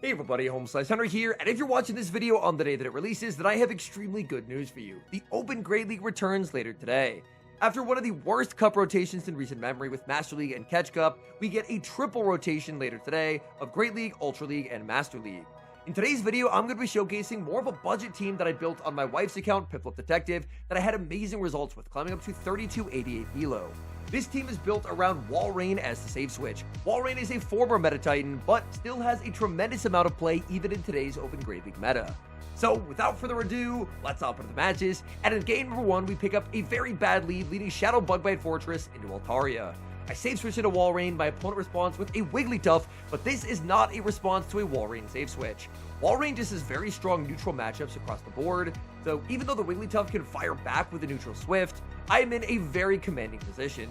Hey everybody, HomeSliceHenry here, and if you're watching this video on the day that it releases, then I have extremely good news for you. The Open Great League returns later today. After one of the worst cup rotations in recent memory with Master League and Catch Cup, we get a triple rotation later today of Great League, Ultra League, and Master League. In today's video, I'm going to be showcasing more of a budget team that I built on my wife's account, Piplup Detective, that I had amazing results with, climbing up to 3288 ELO. This team is built around Walrein as the save switch. Walrein is a former meta titan, but still has a tremendous amount of play even in today's Open Great League meta. So without further ado, let's hop into the matches, and in game number 1, we pick up a very bad lead, leading Shadow Bugbite Fortress into Altaria. I save switch into Walrein, my opponent responds with a Wigglytuff, but this is not a response to a Walrein save switch. Walrein just has very strong neutral matchups across the board, so even though the Wigglytuff can fire back with a neutral Swift, I am in a very commanding position.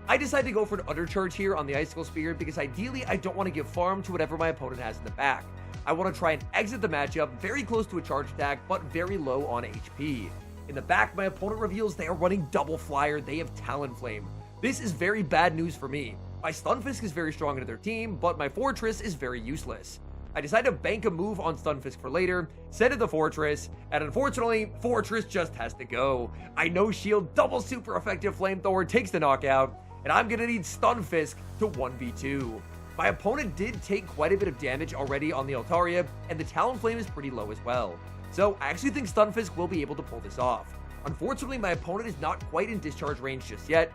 I decide to go for an undercharge here on the Icicle Spear because ideally I don't want to give farm to whatever my opponent has in the back. I want to try and exit the matchup very close to a charge attack, but very low on HP. In the back, my opponent reveals they are running Double Flyer, they have Talonflame. This is very bad news for me. My Stunfisk is very strong into their team, but my Fortress is very useless. I decide to bank a move on Stunfisk for later, send in the Fortress, and unfortunately, Fortress just has to go. I no shield, double super effective Flamethrower takes the knockout, and I'm gonna need Stunfisk to 1v2. My opponent did take quite a bit of damage already on the Altaria, and the Talonflame is pretty low as well. So I actually think Stunfisk will be able to pull this off. Unfortunately, my opponent is not quite in discharge range just yet.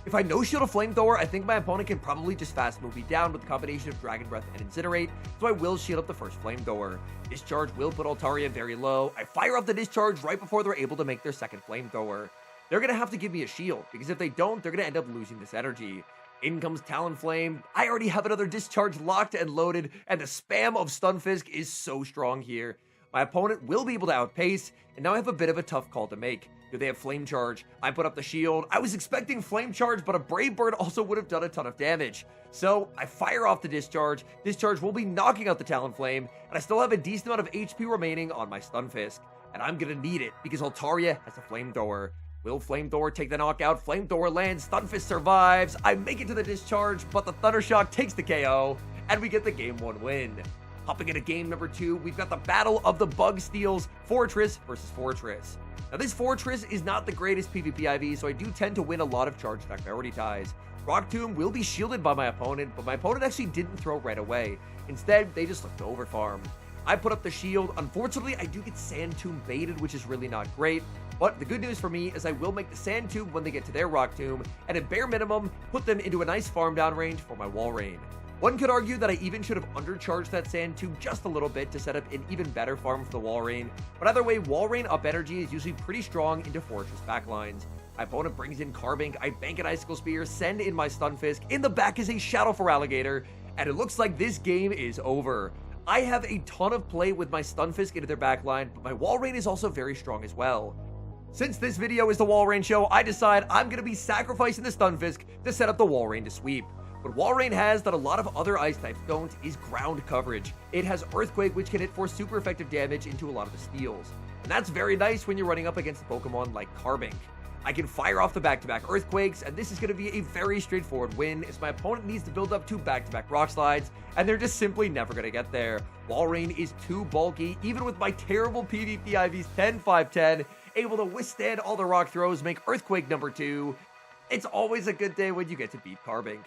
If I no shield a Flamethrower, I think my opponent can probably just fast move me down with a combination of Dragon Breath and Incinerate, so I will shield up the first Flamethrower. Discharge will put Altaria very low. I fire off the discharge right before they're able to make their second Flamethrower. They're going to have to give me a shield, because if they don't, they're going to end up losing this energy. In comes Talonflame. I already have another discharge locked and loaded, and the spam of Stunfisk is so strong here. My opponent will be able to outpace, and now I have a bit of a tough call to make. Do they have Flame Charge? I put up the shield. I was expecting Flame Charge, but a Brave Bird also would have done a ton of damage. So I fire off the discharge. Discharge will be knocking out the Talonflame, and I still have a decent amount of HP remaining on my Stunfisk. And I'm going to need it, because Altaria has a Flamethrower. Will Flamethrower take the knockout? Flamethrower lands, Stunfisk survives. I make it to the discharge, but the Thundershock takes the KO, and we get the game 1 win. Hopping into game number 2, we've got the battle of the Bug Steals, Fortress versus Fortress. Now this Fortress is not the greatest PvP IV, so I do tend to win a lot of charge attack priority ties. Rock Tomb will be shielded by my opponent, but my opponent actually didn't throw right away. Instead, they just looked to overfarm. I put up the shield. Unfortunately, I do get Sand Tomb baited, which is really not great. But the good news for me is I will make the Sand Tomb when they get to their Rock Tomb, and at bare minimum, put them into a nice farm down range for my Walrein. One could argue that I even should have undercharged that Sand Tomb just a little bit to set up an even better farm for the Walrein, but either way, Walrein up energy is usually pretty strong into Fortress backlines. My opponent brings in Carbink, I bank an Icicle Spear, send in my Stunfisk, in the back is a Shadow for Alligator, and it looks like this game is over. I have a ton of play with my Stunfisk into their backline, but my Walrein is also very strong as well. Since this video is the Walrein show, I decide I'm going to be sacrificing the Stunfisk to set up the Walrein to sweep. What Walrein has that a lot of other ice types don't is ground coverage. It has Earthquake, which can hit for super effective damage into a lot of the steals. And that's very nice when you're running up against a Pokemon like Carbink. I can fire off the back-to-back Earthquakes, and this is going to be a very straightforward win, as my opponent needs to build up 2 back-to-back Rock Slides, and they're just simply never going to get there. Walrein is too bulky, even with my terrible PvP IVs 10-5-10, able to withstand all the rock throws, make Earthquake number 2. It's always a good day when you get to beat Carbink.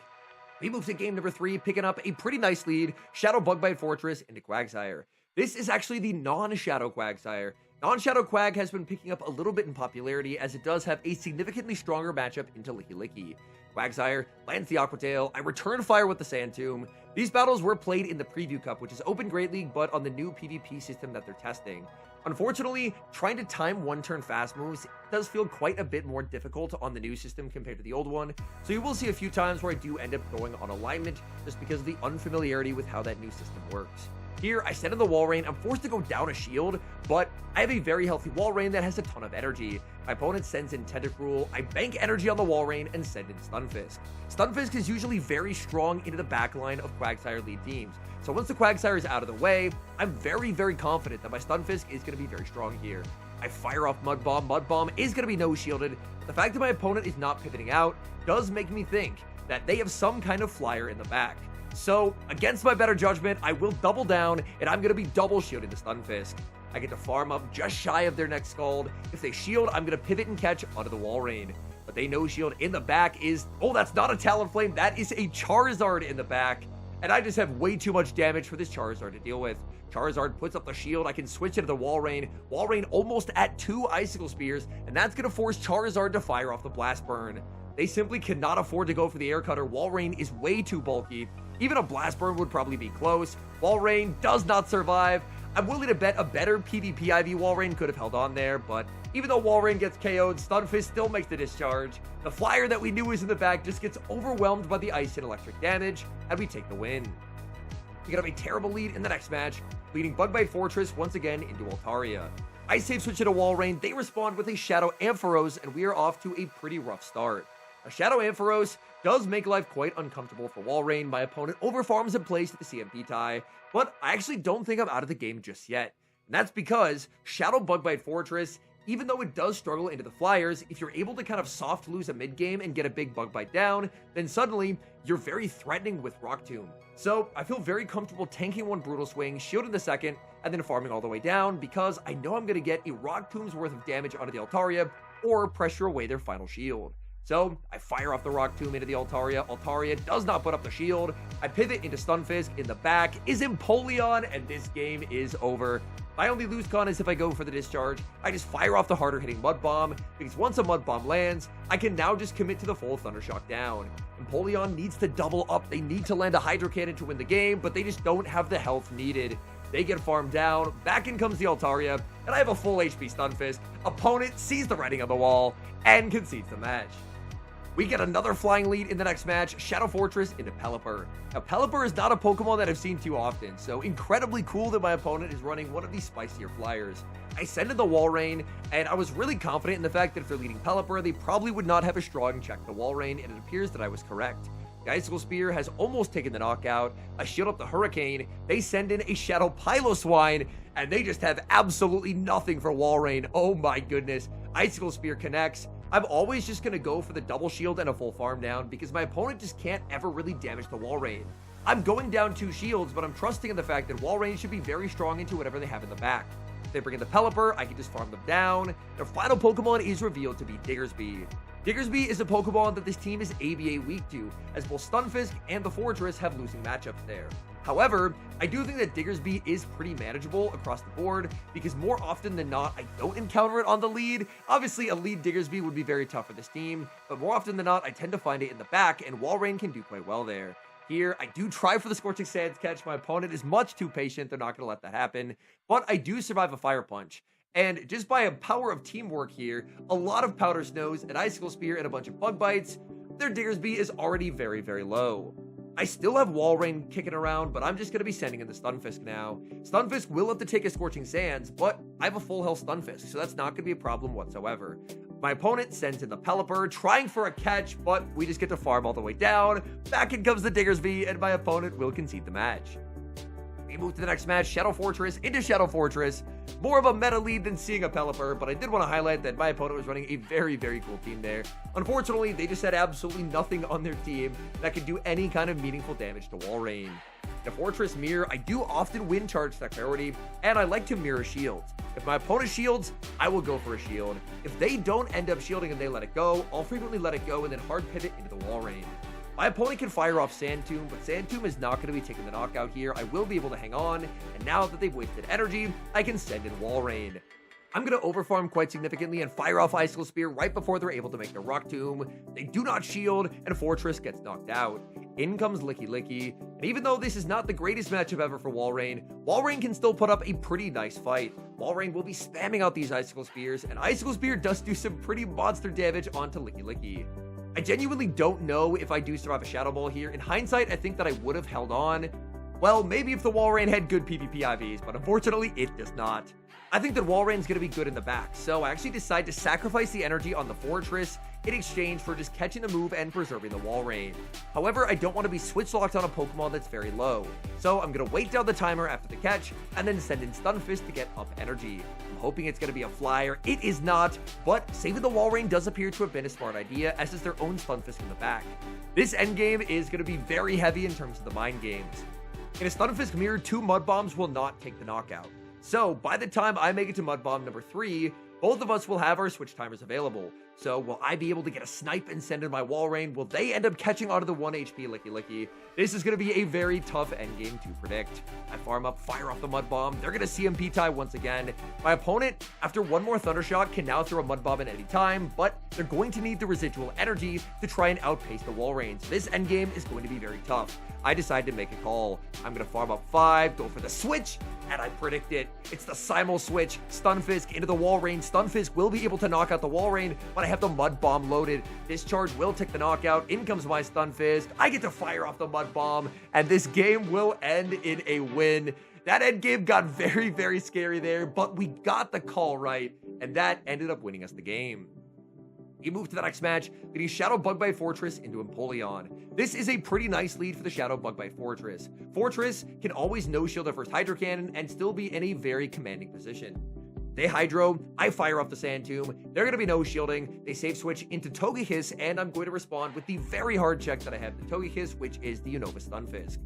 We move to game number 3, picking up a pretty nice lead, Shadow Bugbite Fortress into Quagsire. This is actually the non-Shadow Quagsire. Non-Shadow Quag has been picking up a little bit in popularity as it does have a significantly stronger matchup into Licky Licky. Quagsire lands the Aqua Tail, I return fire with the Sand Tomb. These battles were played in the Preview Cup, which is Open Great League, but on the new PvP system that they're testing. Unfortunately, trying to time 1-turn fast moves does feel quite a bit more difficult on the new system compared to the old one, so you will see a few times where I do end up going on alignment just because of the unfamiliarity with how that new system works. Here, I send in the Walrein. I'm forced to go down a shield, but I have a very healthy Walrein that has a ton of energy. My opponent sends in Tentacruel. I bank energy on the Walrein and send in Stunfisk. Stunfisk is usually very strong into the backline of Quagsire lead teams. So once the Quagsire is out of the way, I'm very, very confident that my Stunfisk is going to be very strong here. I fire off Mud Bomb. Mud Bomb is going to be no-shielded. The fact that my opponent is not pivoting out does make me think that they have some kind of flyer in the back. So, against my better judgment, I will double down, and I'm going to be double shielding the Stunfisk. I get to farm up just shy of their next Scald. If they shield, I'm going to pivot and catch onto the Walrein. But they no shield. In the back is... Oh, that's not a Talonflame. That is a Charizard in the back. And I just have way too much damage for this Charizard to deal with. Charizard puts up the shield. I can switch into the Walrein. Walrein almost at 2 Icicle Spears. And that's going to force Charizard to fire off the Blast Burn. They simply cannot afford to go for the Air Cutter. Walrein is way too bulky. Even a Blast Burn would probably be close. Walrein does not survive. I'm willing to bet a better PvP IV Walrein could have held on there, but even though Walrein gets KO'd, Stunfisk still makes the discharge. The flyer that we knew was in the back just gets overwhelmed by the ice and electric damage, and we take the win. We get up a terrible lead in the next match, leading Bugbite Fortress once again into Altaria. Ice Save switch into Walrein, they respond with a Shadow Ampharos, and we are off to a pretty rough start. A Shadow Ampharos does make life quite uncomfortable for Walrein. My opponent overfarms in place at the CMP tie, but I actually don't think I'm out of the game just yet. And that's because Shadow Bugbite Fortress, even though it does struggle into the flyers, if you're able to kind of soft lose a mid game and get a big bug bite down, then suddenly you're very threatening with Rock Tomb. So I feel very comfortable tanking one Brutal Swing, shielding the second, and then farming all the way down because I know I'm going to get a Rock Tomb's worth of damage onto the Altaria or pressure away their final shield. So I fire off the Rock Tomb into the Altaria. Altaria does not put up the shield. I pivot into Stunfisk. In the back is Empoleon, and this game is over. My only lose con is if I go for the discharge, I just fire off the harder hitting Mud Bomb, because once a Mud Bomb lands, I can now just commit to the full Thunder Shock down. Empoleon needs to double up. They need to land a Hydro Cannon to win the game, but they just don't have the health needed. They get farmed down. Back in comes the Altaria, and I have a full HP Stunfisk. Opponent sees the writing on the wall and concedes the match. We get another flying lead in the next match, Shadow Fortress into Pelipper. Now, Pelipper is not a Pokemon that I've seen too often, so incredibly cool that my opponent is running one of these spicier flyers. I send in the Walrein, and I was really confident in the fact that if they're leading Pelipper, they probably would not have a strong check the Walrein, and it appears that I was correct. The Icicle Spear has almost taken the knockout. I shield up the Hurricane. They send in a Shadow Piloswine, and they just have absolutely nothing for Walrein. Oh my goodness. Icicle Spear connects. I'm always just going to go for the double shield and a full farm down because my opponent just can't ever really damage the Walrein. I'm going down 2 shields, but I'm trusting in the fact that Walrein should be very strong into whatever they have in the back. If they bring in the Pelipper, I can just farm them down. Their final Pokemon is revealed to be Diggersby. Diggersby is a Pokemon that this team is ABA weak to, as both Stunfisk and the Fortress have losing matchups there. However, I do think that Diggersby is pretty manageable across the board because more often than not, I don't encounter it on the lead. Obviously, a lead Diggersby would be very tough for this team, but more often than not, I tend to find it in the back, and Walrein can do quite well there. Here, I do try for the Scorching Sands catch. My opponent is much too patient. They're not going to let that happen, but I do survive a Fire Punch. And just by a power of teamwork here, a lot of Powder Snows, an Icicle Spear, and a bunch of Bug Bites, their Diggersby is already very, very low. I still have Walrein kicking around, but I'm just going to be sending in the Stunfisk now. Stunfisk will have to take a Scorching Sands, but I have a full health Stunfisk, so that's not going to be a problem whatsoever. My opponent sends in the Pelipper, trying for a catch, but we just get to farm all the way down. Back in comes the Diggersby, and my opponent will concede the match. We move to the next match, Shadow Fortress into Shadow Fortress. More of a meta lead than seeing a Pelipper, but I did want to highlight that my opponent was running a very, very cool team there. Unfortunately, they just had absolutely nothing on their team that could do any kind of meaningful damage to Walrein. The Fortress Mirror, I do often win charge stack priority, and I like to mirror shields. If my opponent shields, I will go for a shield. If they don't end up shielding and they let it go, I'll frequently let it go and then hard pivot into the Walrein. My opponent can fire off Sand Tomb, but Sand Tomb is not going to be taking the knockout here. I will be able to hang on, and now that they've wasted energy, I can send in Walrein. I'm going to overfarm quite significantly and fire off Icicle Spear right before they're able to make their Rock Tomb. They do not shield, and Fortress gets knocked out. In comes Licky Licky, and even though this is not the greatest matchup ever for Walrein, Walrein can still put up a pretty nice fight. Walrein will be spamming out these Icicle Spears, and Icicle Spear does do some pretty monster damage onto Licky Licky. I genuinely don't know if I do survive a Shadow Ball here. In hindsight, I think that I would have held on. Well, maybe if the Walrein had good PvP IVs, but unfortunately, it does not. I think that Walrein's going to be good in the back, so I actually decide to sacrifice the energy on the Fortress, in exchange for just catching the move and preserving the Walrein. However, I don't want to be switch locked on a Pokemon that's very low, so I'm going to wait down the timer after the catch and then send in Stunfisk to get up energy. I'm hoping it's going to be a flyer. It is not, but saving the Walrein does appear to have been a smart idea, as is their own Stunfisk in the back. This endgame is going to be very heavy in terms of the mind games. In a Stunfisk mirror, 2 Mud Bombs will not take the knockout. So by the time I make it to Mud Bomb number 3, both of us will have our switch timers available. So will I be able to get a snipe and send in my Walrein? Will they end up catching onto the 1 HP Licky Licky? This is going to be a very tough endgame to predict. I farm up, fire off the Mud Bomb. They're going to CMP tie once again. My opponent, after one more Thunder Shock, can now throw a Mud Bomb at any time, but they're going to need the residual energy to try and outpace the Walrein. So this endgame is going to be very tough. I decide to make a call. I'm going to farm up 5, go for the switch, and I predict it. It's the Simul switch. Stunfisk into the Walrein. Stunfisk will be able to knock out the Walrein, but I have the Mud Bomb loaded. Discharge will take the knockout. In comes my Stunfisk. I get to fire off the Mud Bomb, and this game will end in a win. That end game got very, very scary there, but we got the call right, and that ended up winning us the game. We move to the next match, getting Shadow Bug-Bite Fortress into Empoleon. This is a pretty nice lead for the Shadow Bug-Bite Fortress. Fortress can always no-shield their first Hydro Cannon and still be in a very commanding position. They Hydro, I fire off the Sand Tomb, they're going to be no-shielding, they save switch into Togekiss, and I'm going to respond with the very hard check that I have the Togekiss, which is the Unova Stunfisk.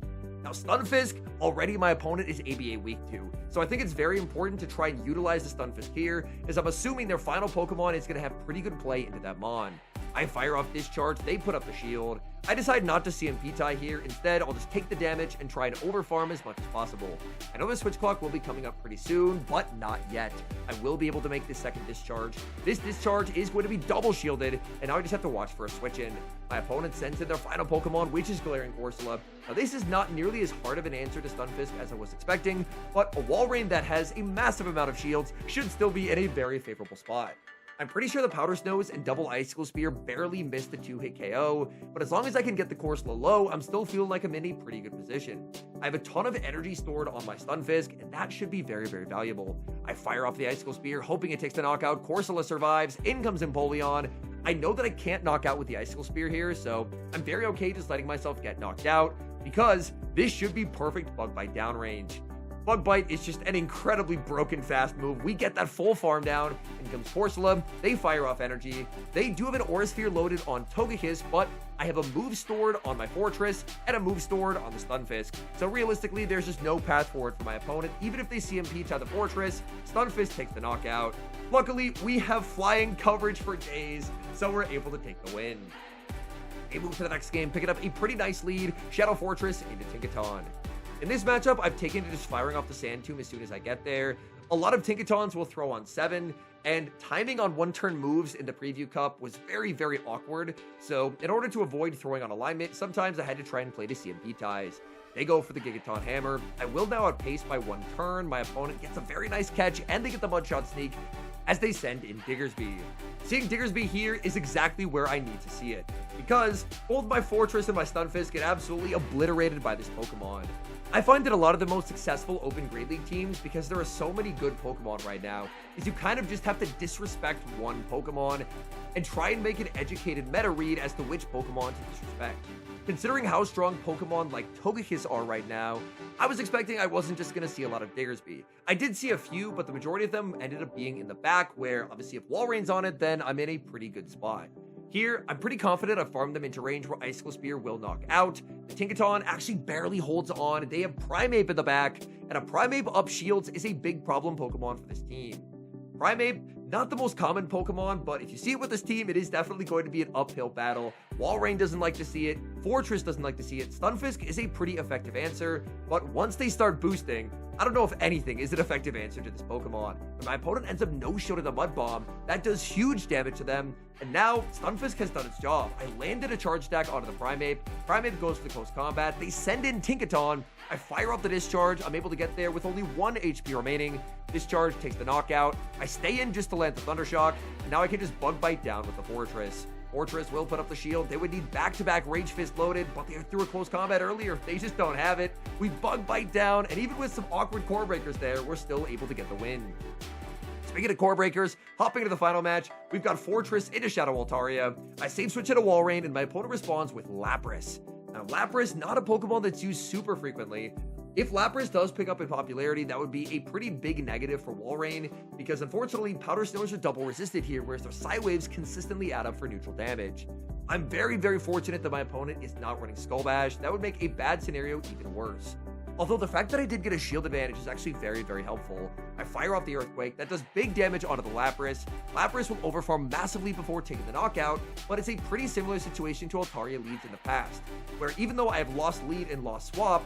Now, Stunfisk, already my opponent is ABA weak to, so I think it's very important to try and utilize the Stunfisk here, as I'm assuming their final Pokemon is going to have pretty good play into that Mon. I fire off Discharge, they put up the shield. I decide not to CMP tie here. Instead, I'll just take the damage and try and overfarm as much as possible. I know the switch clock will be coming up pretty soon, but not yet. I will be able to make this second Discharge. This Discharge is going to be double shielded, and now I just have to watch for a switch in. My opponent sends in their final Pokemon, which is Galarian Corsola. Now, this is not nearly as hard of an answer to Stunfisk as I was expecting, but a Walrein that has a massive amount of shields should still be in a very favorable spot. I'm pretty sure the Powder Snows and double Icicle Spear barely missed the 2-hit KO, but as long as I can get the Corsola low, I'm still feeling like I'm in a pretty good position. I have a ton of energy stored on my Stunfisk, and that should be very, very valuable. I fire off the Icicle Spear, hoping it takes the knockout. Corsola survives, in comes Empoleon. I know that I can't knock out with the Icicle Spear here, so I'm very okay just letting myself get knocked out, because this should be perfect Bug Bite downrange. Bug Bite is just an incredibly broken fast move. We get that full farm down. In comes Corsola. They fire off energy. They do have an Aura Sphere loaded on Togekiss, but I have a move stored on my Fortress and a move stored on the Stunfisk. So realistically, there's just no path forward for my opponent. Even if they CMP tie the Fortress, Stunfisk takes the knockout. Luckily, we have flying coverage for days, so we're able to take the win. They move to the next game, picking up a pretty nice lead. Shadow Fortress into Tinkaton. In this matchup, I've taken to just firing off the Sand Tomb as soon as I get there. A lot of Tinkatons will throw on 7, and timing on one-turn moves in the Preview Cup was very, very awkward. So in order to avoid throwing on alignment, sometimes I had to try and play the CMP ties. They go for the Gigaton Hammer. I will now outpace by 1 turn. My opponent gets a very nice catch, and they get the Mudshot Sneak as they send in Diggersby. Seeing Diggersby here is exactly where I need to see it, because both my Fortress and my Stunfisk get absolutely obliterated by this Pokemon. I find that a lot of the most successful Open Great League teams, because there are so many good Pokemon right now, is you kind of just have to disrespect one Pokemon and try and make an educated meta read as to which Pokemon to disrespect. Considering how strong Pokemon like Togekiss are right now, I was expecting I wasn't just going to see a lot of Diggersby. I did see a few, but the majority of them ended up being in the back, where obviously if Walrein's on it, then I'm in a pretty good spot. Here, I'm pretty confident I've farmed them into range where Icicle Spear will knock out. The Tinkaton actually barely holds on. They have Primeape in the back, and a Primeape up shields is a big problem Pokemon for this team. Primeape, not the most common Pokemon, but if you see it with this team, it is definitely going to be an uphill battle. Walrein doesn't like to see it, Fortress doesn't like to see it, Stunfisk is a pretty effective answer, but once they start boosting, I don't know if anything is an effective answer to this Pokemon. When my opponent ends up no-shielding the Mud Bomb, that does huge damage to them, and now Stunfisk has done its job. I landed a charge stack onto the Primeape. Primeape goes for the close combat. They send in Tinkaton. I fire off the Discharge. I'm able to get there with only 1 HP remaining. Discharge takes the knockout. I stay in just to land the Thunder Shock, and now I can just Bug Bite down with the Fortress. Fortress will put up the shield. They would need back-to-back Rage Fist loaded, but they threw a close combat earlier. They just don't have it. We Bug Bite down, and even with some awkward core breakers there, we're still able to get the win. Speaking of core breakers, hopping into the final match, we've got Fortress into Shadow Altaria. I save switch into Walrein, and my opponent responds with Lapras. Now, Lapras, not a Pokemon that's used super frequently. If Lapras does pick up in popularity, that would be a pretty big negative for Walrein, because unfortunately, Powder Stones are double resisted here, whereas their Psy Waves consistently add up for neutral damage. I'm very, very fortunate that my opponent is not running Skull Bash. That would make a bad scenario even worse. Although the fact that I did get a shield advantage is actually very, very helpful. I fire off the Earthquake, that does big damage onto the Lapras. Lapras will overfarm massively before taking the knockout, but it's a pretty similar situation to Altaria leads in the past, where even though I have lost lead and lost swap,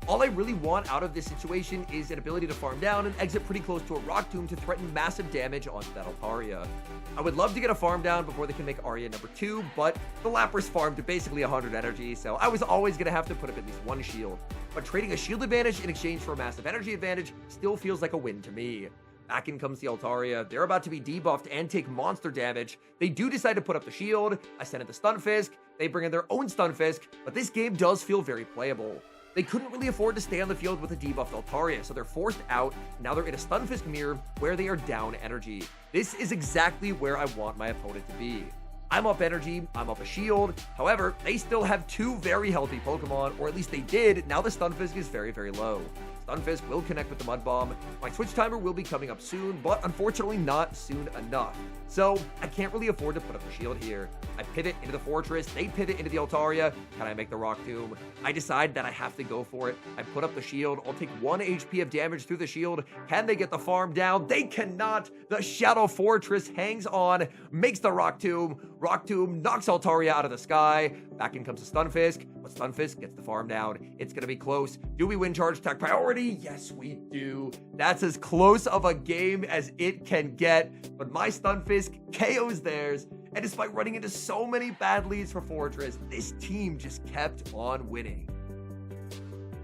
all I really want out of this situation is an ability to farm down and exit pretty close to a Rock Tomb to threaten massive damage onto that Altaria. I would love to get a farm down before they can make Arya number 2, but the Lapras farmed to basically 100 energy, so I was always going to have to put up at least one shield. But trading a shield advantage in exchange for a massive energy advantage still feels like a win to me. Back in comes the Altaria. They're about to be debuffed and take monster damage. They do decide to put up the shield. I send in the Stunfisk. They bring in their own Stunfisk, but this game does feel very playable. They couldn't really afford to stay on the field with a debuffed Altaria, so they're forced out. Now they're in a Stunfisk mirror where they are down energy. This is exactly where I want my opponent to be. I'm up energy, I'm up a shield. However, they still have two very healthy Pokemon, or at least they did. Now the Stunfisk is very, very low. Stunfisk will connect with the Mud Bomb. My switch timer will be coming up soon, but unfortunately not soon enough. So I can't really afford to put up the shield here. I pivot into the Fortress, they pivot into the Altaria. Can I make the Rock Tomb? I decide that I have to go for it. I put up the shield, I'll take 1 HP of damage through the shield. Can they get the farm down? They cannot! The Shadow Fortress hangs on, makes the Rock Tomb. Rock Tomb knocks Altaria out of the sky. Back in comes the Stunfisk, but Stunfisk gets the farm down. It's gonna be close. Do we win charge attack priority? Yes, we do. That's as close of a game as it can get, but my Stunfisk KOs theirs, and despite running into so many bad leads for Fortress, this team just kept on winning.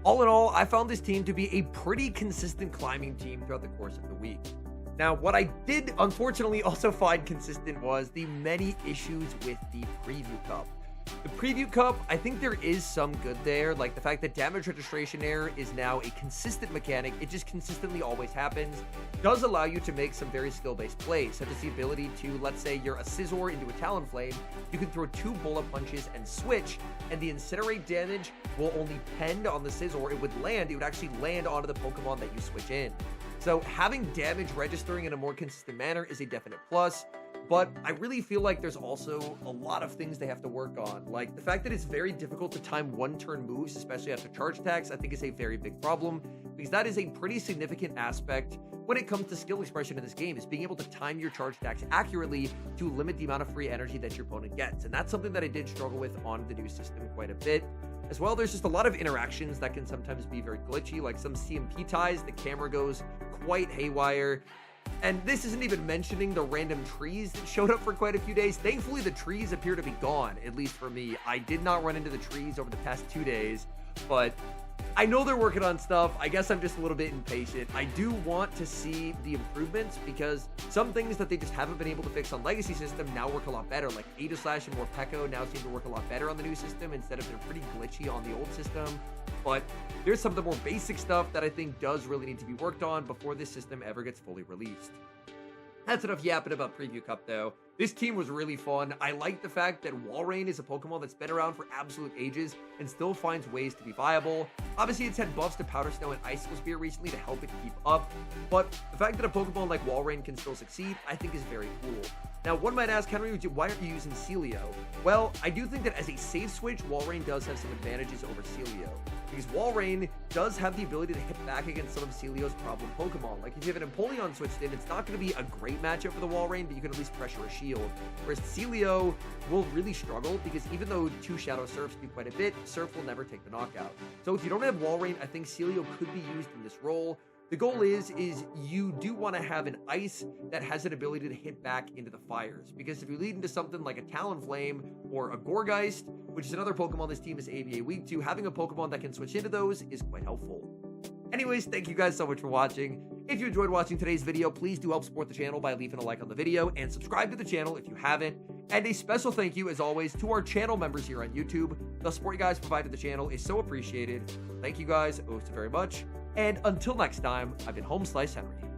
All in all, I found this team to be a pretty consistent climbing team throughout the course of the week. Now, what I did unfortunately also find consistent was the many issues with the Preview Cup. The Preview Cup, I think there is some good there, like the fact that damage registration error is now a consistent mechanic. It just consistently always happens. It does allow you to make some very skill-based plays, such as the ability to, let's say you're a Scizor into a Talonflame, you can throw 2 bullet punches and switch, and the Incinerate damage will only depend on the Scizor. It would actually land onto the Pokemon that you switch in. So having damage registering in a more consistent manner is a definite plus. But I really feel like there's also a lot of things they have to work on. Like the fact that it's very difficult to time one-turn moves, especially after charge attacks, I think is a very big problem, because that is a pretty significant aspect when it comes to skill expression in this game, is being able to time your charge attacks accurately to limit the amount of free energy that your opponent gets. And that's something that I did struggle with on the new system quite a bit. As well, there's just a lot of interactions that can sometimes be very glitchy, like some CMP ties, the camera goes quite haywire. And this isn't even mentioning the random trees that showed up for quite a few days. Thankfully, the trees appear to be gone, at least for me. I did not run into the trees over the past 2 days, but I know they're working on stuff. I guess I'm just a little bit impatient. I do want to see the improvements, because some things that they just haven't been able to fix on Legacy system now work a lot better. Like Aegislash and Morpeko now seem to work a lot better on the new system instead of they're pretty glitchy on the old system. But there's some of the more basic stuff that I think does really need to be worked on before this system ever gets fully released. That's enough yapping about Preview Cup though. This team was really fun. I like the fact that Walrein is a Pokemon that's been around for absolute ages and still finds ways to be viable. Obviously, it's had buffs to Powder Snow and Icicle Spear recently to help it keep up, but the fact that a Pokemon like Walrein can still succeed, I think is very cool. Now, one might ask, Henry, why aren't you using Celio? Well, I do think that as a safe switch, Walrein does have some advantages over Celio, because Walrein does have the ability to hit back against some of Celio's problem Pokemon. Like if you have an Empoleon switched in, it's not going to be a great matchup for the Walrein, but you can at least pressure a shield. Whereas Celio will really struggle, because even though 2 Shadow Surfs do quite a bit, Surf will never take the knockout. So if you don't have Walrein, I think Celio could be used in this role. The goal is you do want to have an ice that has an ability to hit back into the fires, because if you lead into something like a Talonflame or a Gourgeist, which is another Pokemon this team is ABA weak to, having a Pokemon that can switch into those is quite helpful. Anyways, thank you guys so much for watching. If you enjoyed watching today's video, please do help support the channel by leaving a like on the video and subscribe to the channel if you haven't. And a special thank you, as always, to our channel members here on YouTube. The support you guys provide to the channel is so appreciated. Thank you guys so very much. And until next time, I've been HomeSliceHenry.